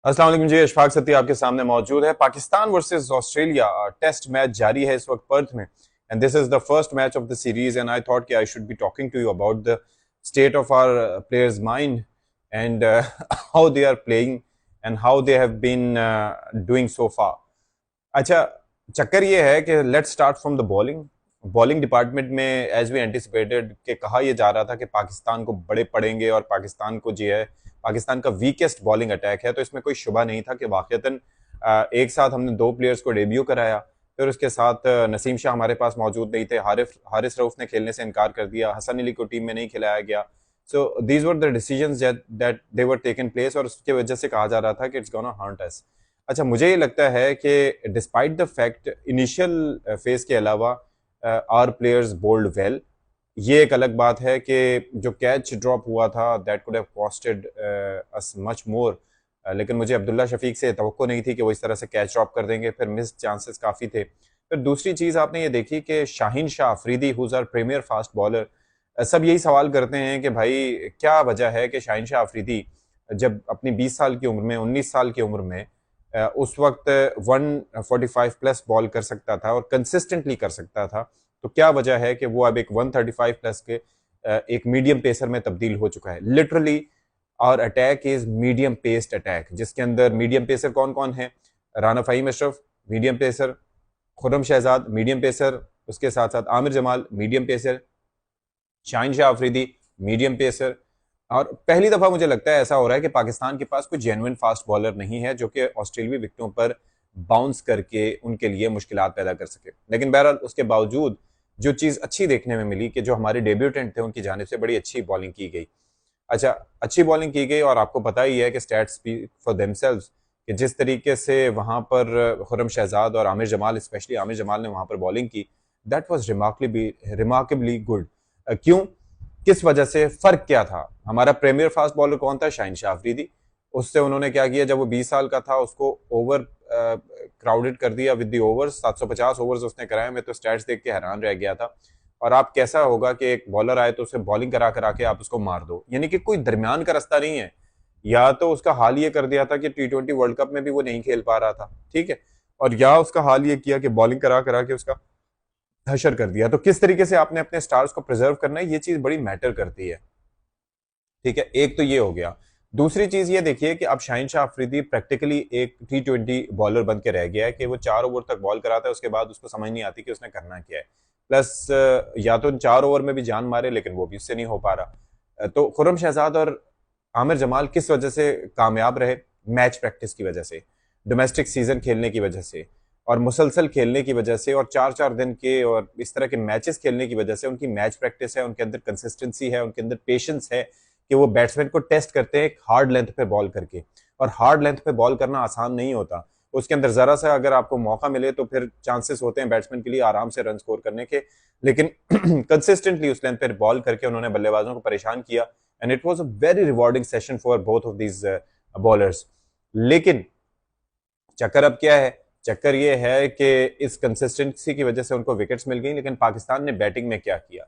अस्सलाम वालेकुम जी, अशफाक सत्ती आपके सामने मौजूद है। Pakistan versus Australia test match जारी है इस वक्त पर्थ में, and this is the first match of the series and I thought कि I should be talking to you about the state of our players mind and how they are playing and how they have been doing so far. अच्छा, चक्कर ये है कि let's start from the bowling. Bowling department में as we anticipated कि कहा यह जा रहा था कि पाकिस्तान को बड़े पड़ेंगे और पाकिस्तान को जो है पाकिस्तान का वीकेस्ट बॉलिंग अटैक है, तो इसमें कोई शुबा नहीं था कि वाकईतन एक साथ हमने दो प्लेयर्स को डेब्यू कराया। फिर उसके साथ नसीम शाह हमारे पास मौजूद नहीं थे, हारिस रऊफ ने खेलने से इनकार कर दिया, हसन अली को टीम में नहीं खिलाया गया। So these were the decisions that they were taken place और उसकी वजह से कहा जा रहा था कि इट्स गोना हर्ट अस। अच्छा, मुझे ये लगता है कि despite the fact initial phase के अलावा आर प्लेयर्स बोल्ड वेल। ये एक अलग बात है कि जो कैच ड्रॉप हुआ था that could have costed us much more, लेकिन मुझे अब्दुल्ला शफीक से तवक्को नहीं थी कि वो इस तरह से कैच ड्रॉप कर देंगे, फिर मिस चांसेस काफ़ी थे। फिर दूसरी चीज़ आपने ये देखी कि Shaheen Shah Afridi who's our premier fast bowler, सब यही सवाल करते हैं कि भाई क्या वजह है कि शाहीन शाह अफरीदी जब अपनी 20 साल की उम्र में 19 साल की उम्र में उस वक्त 145 प्लस बॉल कर सकता था और कंसिस्टेंटली कर सकता था, तो क्या वजह है कि वो अब एक 135 प्लस के एक मीडियम पेसर में तब्दील हो चुका है। लिटरली और attack is medium paced attack, जिसके अंदर मीडियम पेसर कौन कौन है? Rana Faheem Ashraf medium pacer, Khurram Shahzad medium pacer, उसके साथ साथ Aamir Jamal medium pacer, Shaheen Shah Afridi medium pacer. और पहली दफा मुझे लगता है ऐसा हो रहा है कि पाकिस्तान के पास कोई जेन्युइन फास्ट बॉलर नहीं है जो कि ऑस्ट्रेलियाई विकेटों पर बाउंस करके उनके लिए मुश्किलात पैदा कर सके। लेकिन बहरहाल उसके बावजूद जो चीज़ अच्छी देखने में मिली कि जो हमारे डेब्यूटेंट थे उनकी जानिब से बड़ी अच्छी बॉलिंग की गई। अच्छा, अच्छी बॉलिंग की गई और आपको पता ही है कि स्टैट्स स्पीक फॉर देमसेल्व्स कि जिस तरीके से वहां पर खुर्रम शहजाद और आमिर जमाल, स्पेशली आमिर जमाल ने वहां पर बॉलिंग की, दैट वाज रिमार्केबली गुड। क्यों, किस वजह से, फर्क क्या था? हमारा प्रीमियर फास्ट बॉलर कौन था? शाहीन शाह अफरीदी। उससे उन्होंने क्या किया, जब वो 20 साल का था उसको ओवर क्राउडेड कर दिया विद दी ओवर्स, 750 ओवर्स उसने कराए। मैं तो स्टैट्स देख के हैरान रह गया था। और आप कैसा होगा कि एक बॉलर आए तो उसे बॉलिंग करा करा के आप उसको मार दो, यानी कि कोई दरमियान का रास्ता नहीं है। या तो उसका हाल ये कर दिया था कि T20 वर्ल्ड कप में भी वो नहीं खेल पा रहा था, ठीक है, और या उसका हाल ये किया कि बॉलिंग करा करा के उसका हशर कर दिया। तो किस तरीके से आपने अपने स्टार्स को प्रिजर्व करना है, ये चीज बड़ी मैटर करती है, ठीक है। एक तो ये हो गया। दूसरी चीज ये देखिए कि अब शाहीन शाह अफरीदी प्रैक्टिकली एक T20 बॉलर बन के रह गया है कि वो 4 ओवर तक बॉल कराता है, उसके बाद उसको समझ नहीं आती कि उसने करना क्या है। प्लस या तो 4 ओवर में भी जान मारे, लेकिन वो भी उससे नहीं हो पा रहा। तो खुर्रम शहजाद और आमिर जमाल किस वजह से कामयाब रहे? मैच प्रैक्टिस की वजह से, डोमेस्टिक सीजन खेलने की वजह से और मुसलसल खेलने की वजह से और 4-4 दिन के और इस तरह के मैचेस खेलने की वजह से उनकी मैच प्रैक्टिस है, उनके अंदर कंसिस्टेंसी है, उनके अंदर पेशेंस है कि वो बैट्समैन को टेस्ट करते हैं एक हार्ड लेंथ पे बॉल करके। और हार्ड लेंथ पे बॉल करना आसान नहीं होता। उसके अंदर जरा सा अगर आपको मौका मिले तो फिर चांसेस होते हैं बैट्समैन के लिए आराम से रन स्कोर करने के, लेकिन कंसिस्टेंटली उस लेंथ पे बॉल करके उन्होंने बल्लेबाजों को परेशान किया and it was a very rewarding session for both of these bowlers. लेकिन चक्कर अब क्या है? चक्कर ये है कि इस कंसिस्टेंसी की वजह से उनको विकेट्स मिल गई, लेकिन पाकिस्तान ने बैटिंग में क्या किया?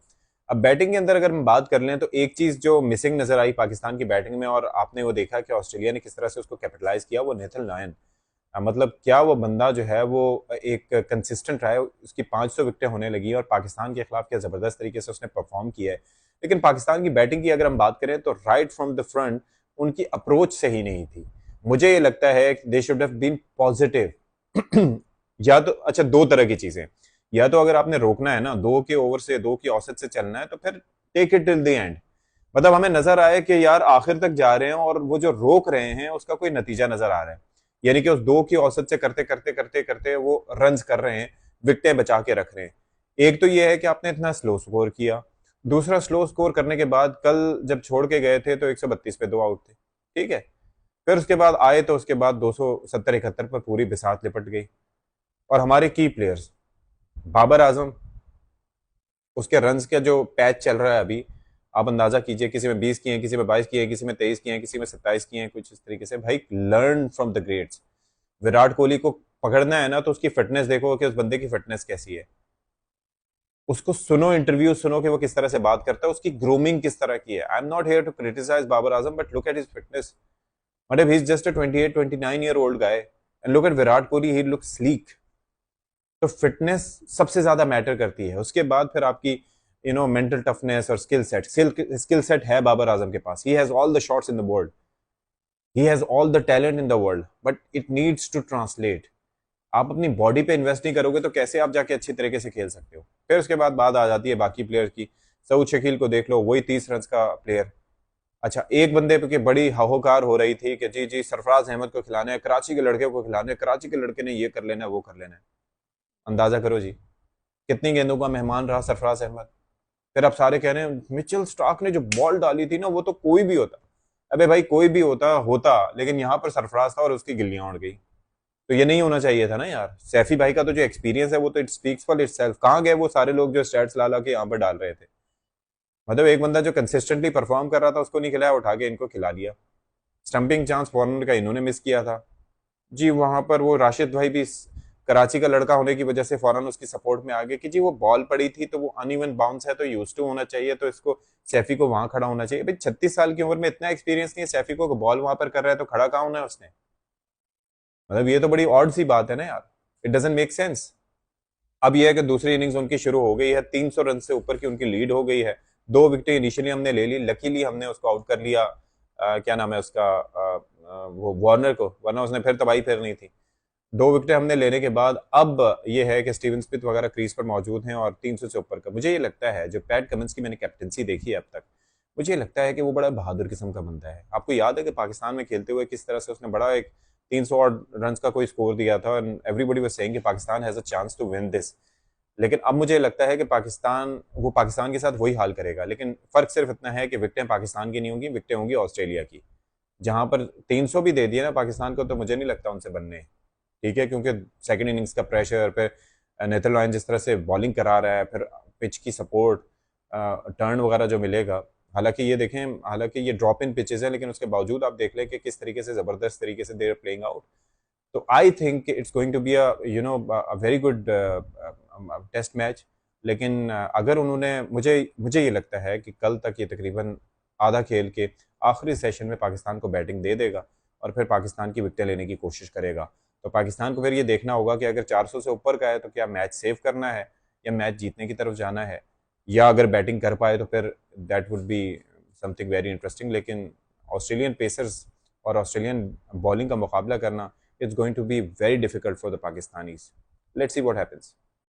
अब बैटिंग के अंदर अगर हम बात कर लें तो एक चीज जो मिसिंग नजर आई पाकिस्तान की बैटिंग में, और आपने वो देखा कि ऑस्ट्रेलिया ने किस तरह से उसको कैपिटलाइज किया, वो नेथन लायन। मतलब क्या वो बंदा जो है वो एक कंसिस्टेंट रहा है, उसकी 500 विकेटें होने लगी और पाकिस्तान के खिलाफ क्या जबरदस्त तरीके से उसने परफॉर्म किया है। लेकिन पाकिस्तान की बैटिंग की अगर हम बात करें तो राइट फ्रॉम द फ्रंट उनकी अप्रोच सही नहीं थी। मुझे ये लगता है they should have been positive. या तो अच्छा, दो तरह की चीजें, या तो अगर आपने रोकना है ना, 2 के ओवर से 2 की औसत से चलना है तो फिर take it till the end. मतलब हमें नजर आए कि यार आखिर तक जा रहे हैं और वो जो रोक रहे हैं उसका कोई नतीजा नजर आ रहा है, यानी कि उस 2 की औसत से करते करते करते करते वो रन्स कर रहे हैं, विकेटें बचा के रख रहे हैं। एक तो ये है कि आपने इतना स्लो स्कोर किया। दूसरा, स्लो स्कोर करने के बाद कल जब छोड़ के गए थे तो 132 पे 2 आउट थे, ठीक है। फिर उसके बाद आए तो उसके बाद 270-71 पर पूरी बिसात लिपट गई। और हमारे की प्लेयर्स, बाबर आजम, उसके रन्स का जो पैच चल रहा है अभी, आप अंदाजा कीजिए, किसी में 20 किए हैं, किसी में 22 किए हैं, किसी में 23 किए हैं, किसी में 27 किए हैं, कुछ इस तरीके से। भाई learn from the greats. Virat Kohli को पकड़ना है ना तो उसकी फिटनेस देखो कि उस बंदे की फिटनेस कैसी है, उसको सुनो, इंटरव्यू सुनो कि वो किस तरह से बात करता है, उसकी ग्रूमिंग किस तरह की है। I am not here to criticise Babar Azam, but look at his fitness. मतलब he is just a 28-29 year old guy and look at Virat Kohli, he look sleek. तो फिटनेस सबसे ज्यादा मैटर करती है, उसके बाद फिर आपकी मेंटल टफनेस और स्किल सेट है बाबर आजम के पास। He has all the shots in the world, he has all the talent in the world, but it needs to translate. आप अपनी बॉडी पे इन्वेस्ट नहीं करोगे तो कैसे आप जाके अच्छी तरीके से खेल सकते हो? फिर उसके बाद बात आ जाती है बाकी प्लेयर की। सऊद शकील को देख लो, वही 30 रन का प्लेयर। अच्छा, एक बंदे पे की बड़ी हाहोकार हो रही थी कि जी जी सरफराज अहमद को खिलाना है, कराची के लड़के को खिलाना है, कराची के लड़के ने ये कर लेना है, वो कर लेना है। अंदाजा करो जी कितनी गेंदों का मेहमान रहा सरफराज अहमद। फिर आप सारे कह रहे हैं मिचेल स्टार्क ने जो बॉल डाली थी ना, वो तो कोई भी होता। अबे भाई कोई भी होता होता, लेकिन यहाँ पर सरफराज था और उसकी गिल्लियां उड़ गई। तो ये नहीं होना चाहिए था ना यार। सैफी भाई का तो जो एक्सपीरियंस है वो तो इट स्पीक्स फॉर इटसेल्फ। कहाँ गए वो सारे लोग जो स्टैट्स ला ला के यहाँ पर डाल रहे थे? मतलब एक बंदा जो कंसिस्टेंटली परफॉर्म कर रहा था उसको नहीं खिलाया, उठा के इनको खिला दिया। स्टंपिंग चांस फॉरनर का इन्होंने मिस किया था जी। वहां पर वो राशिद भाई भी कराची का लड़का होने की वजह से फौरन उसकी सपोर्ट में आ गए कि जी वो बॉल पड़ी थी तो वो अनइवन बाउंस है, तो यूज टू होना चाहिए, तो इसको सैफी को वहां खड़ा होना चाहिए। भाई 36 साल की उम्र में इतना एक्सपीरियंस नहीं है सैफी को, बॉल वहां पर कर रहा है तो खड़ा कहाँ होना है उसने? मतलब ये तो बड़ी ऑड सी बात है ना यार, इट डजंट मेक सेंस। अब यह है कि दूसरी इनिंग्स उनकी शुरू हो गई है, 300 रन से ऊपर की उनकी लीड हो गई है। 2 विकेटें इनिशियली हमने ले ली, लकीली हमने उसको आउट कर लिया, क्या नाम है उसका, वो वार्नर को, वरना उसने फिर तबाही फेरनी थी। 2 विकेटें हमने लेने के बाद अब ये है कि स्टीवन स्मिथ वगैरह क्रीज पर मौजूद हैं और 300 से ऊपर का मुझे ये लगता है, जो पैट कमिंस की मैंने कैप्टनसी देखी है अब तक, मुझे लगता है कि वो बड़ा बहादुर किस्म का बंदा है। आपको याद है कि पाकिस्तान में खेलते हुए किस तरह से उसने बड़ा एक 300 और रन का कोई स्कोर दिया था एंड एवरीबॉडी वाज सेइंग कि Pakistan has a chance to win this. लेकिन अब मुझे लगता है कि पाकिस्तान के साथ वही हाल करेगा, लेकिन फर्क सिर्फ इतना है कि विकेटें पाकिस्तान की नहीं होंगी, विकेटें होंगी ऑस्ट्रेलिया की। जहां पर 300 भी दे दिए ना पाकिस्तान को, तो मुझे नहीं लगता उनसे बनने। ठीक है, क्योंकि सेकंड इनिंग्स का प्रेशर, फिर नेदरलैंड जिस तरह से बॉलिंग करा रहा है, फिर पिच की सपोर्ट, टर्न वगैरह जो मिलेगा। हालांकि ये देखें, हालांकि ये ड्रॉप इन पिचेस है, लेकिन उसके बावजूद आप देख लें कि किस तरीके से जबरदस्त तरीके से देर प्लेइंग आउट। तो I think it's going to be a very good test match. लेकिन अगर उन्होंने, मुझे मुझे ये लगता है कि कल तक ये तकरीबन आधा खेल के आखिरी सेशन में पाकिस्तान को बैटिंग दे देगा और फिर पाकिस्तान की विकेटें लेने की कोशिश करेगा। तो पाकिस्तान को फिर ये देखना होगा कि अगर 400 से ऊपर का है तो क्या मैच सेव करना है या मैच जीतने की तरफ जाना है, या अगर बैटिंग कर पाए तो फिर that would be something very interesting. लेकिन ऑस्ट्रेलियन पेसर्स और ऑस्ट्रेलियन बॉलिंग का मुकाबला करना, it's going to be very difficult for the Pakistanis. Let's see what happens.